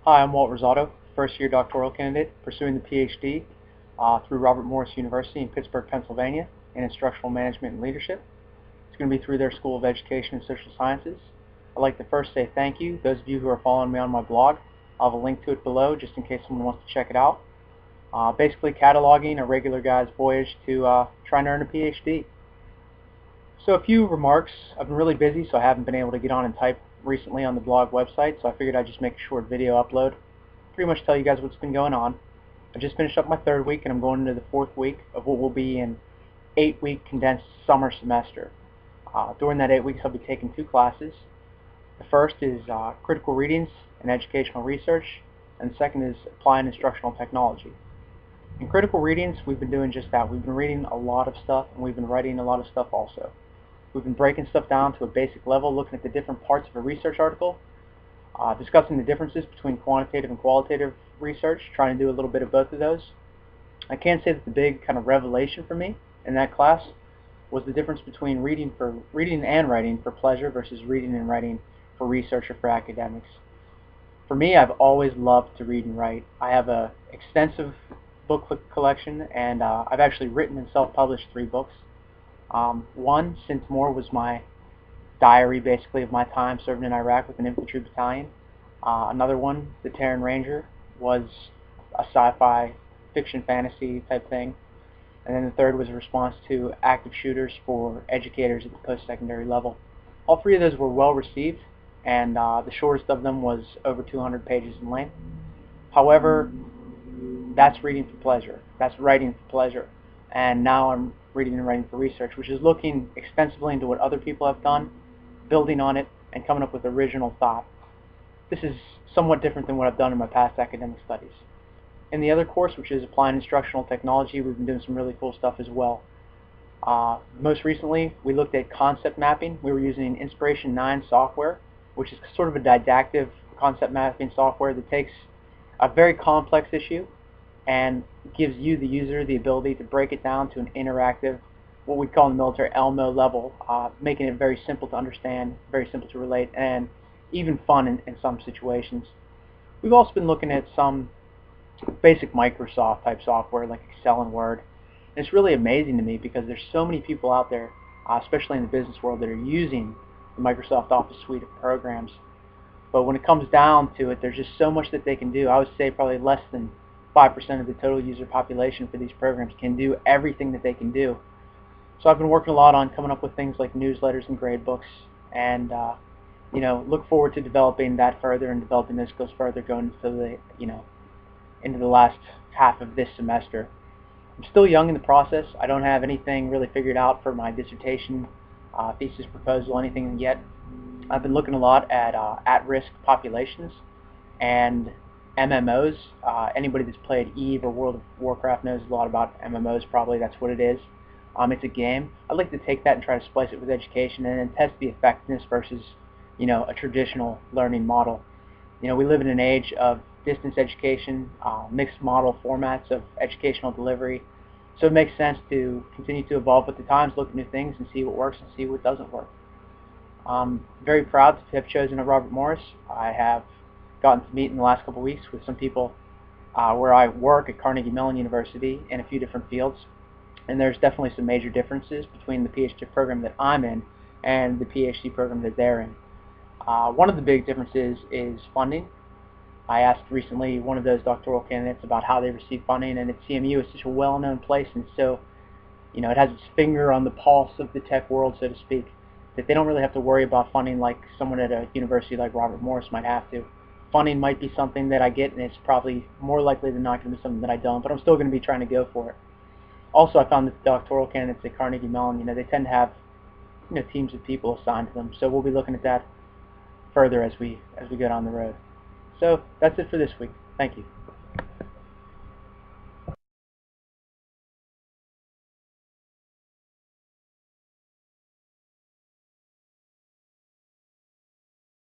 Hi, I'm Walt Rosato, first-year doctoral candidate pursuing the PhD through Robert Morris University in Pittsburgh, Pennsylvania in Instructional Management and Leadership. It's going to be through their School of Education and Social Sciences. I'd like to first say thank you, those of you who are following me on my blog. I'll have a link to it below just in case someone wants to check it out. Basically cataloging a regular guy's voyage to trying to earn a PhD. So a few remarks. I've been really busy, so I haven't been able to get on and type recently on the blog website, so I figured I'd just make a short video upload. Pretty much tell you guys what's been going on. I just finished up my third week, and I'm going into the fourth week of what will be an 8-week condensed summer semester. During that 8 weeks, I'll be taking 2 classes. The first is Critical Readings and Educational Research, and the second is Applied Instructional Technology. In Critical Readings, we've been doing just that. We've been reading a lot of stuff, and we've been writing a lot of stuff also. We've been breaking stuff down to a basic level, looking at the different parts of a research article, discussing the differences between quantitative and qualitative research, trying to do a little bit of both of those. I can say that the big kind of revelation for me in that class was the difference between reading and writing for pleasure versus reading and writing for research or for academics. For me, I've always loved to read and write. I have an extensive book collection, and I've actually written and self-published 3 books. One, Since More, was my diary basically of my time serving in Iraq with an infantry battalion. Another one, The Terran Ranger, was a sci-fi fiction fantasy type thing. And then the third was a response to active shooters for educators at the post-secondary level. All 3 of those were well received, and the shortest of them was over 200 pages in length. However, that's reading for pleasure. That's writing for pleasure. And now I'm reading and writing for research, which is looking extensively into what other people have done, building on it, and coming up with original thought. This is somewhat different than what I've done in my past academic studies. In the other course, which is Applied Instructional Technology, we've been doing some really cool stuff as well. Most recently, we looked at concept mapping. We were using Inspiration 9 software, which is sort of a didactic concept mapping software that takes a very complex issue and gives you, the user, the ability to break it down to an interactive, what we call in the military, ELMO level, making it very simple to understand, very simple to relate, and even fun in some situations. We've also been looking at some basic Microsoft type software like Excel and Word. And it's really amazing to me because there's so many people out there, especially in the business world, that are using the Microsoft Office suite of programs. But when it comes down to it, there's just so much that they can do. I would say probably less than 5% of the total user population for these programs can do everything that they can do. So I've been working a lot on coming up with things like newsletters and grade books, and look forward to developing that further and developing this goes further going into the into the last half of this semester. I'm still young in the process. I don't have anything really figured out for my dissertation, thesis proposal, anything yet. I've been looking a lot at at-risk populations and MMOs. Anybody that's played EVE or World of Warcraft knows a lot about MMOs, probably. That's what it is. It's a game. I'd like to take that and try to splice it with education and then test the effectiveness versus, a traditional learning model. We live in an age of distance education, mixed model formats of educational delivery. So it makes sense to continue to evolve with the times, look at new things, and see what works and see what doesn't work. I'm very proud to have chosen a Robert Morris. I have gotten to meet in the last couple of weeks with some people where I work at Carnegie Mellon University in a few different fields, and there's definitely some major differences between the PhD program that I'm in and the PhD program that they're in. One of the big differences is funding. I asked recently one of those doctoral candidates about how they receive funding, and at CMU it's such a well-known place, and so it has its finger on the pulse of the tech world, so to speak, that they don't really have to worry about funding like someone at a university like Robert Morris might have to. Funding might be something that I get, and it's probably more likely than not going to be something that I don't, but I'm still going to be trying to go for it. Also, I found that the doctoral candidates at Carnegie Mellon, they tend to have teams of people assigned to them, so we'll be looking at that further as we go down the road. So that's it for this week. Thank you.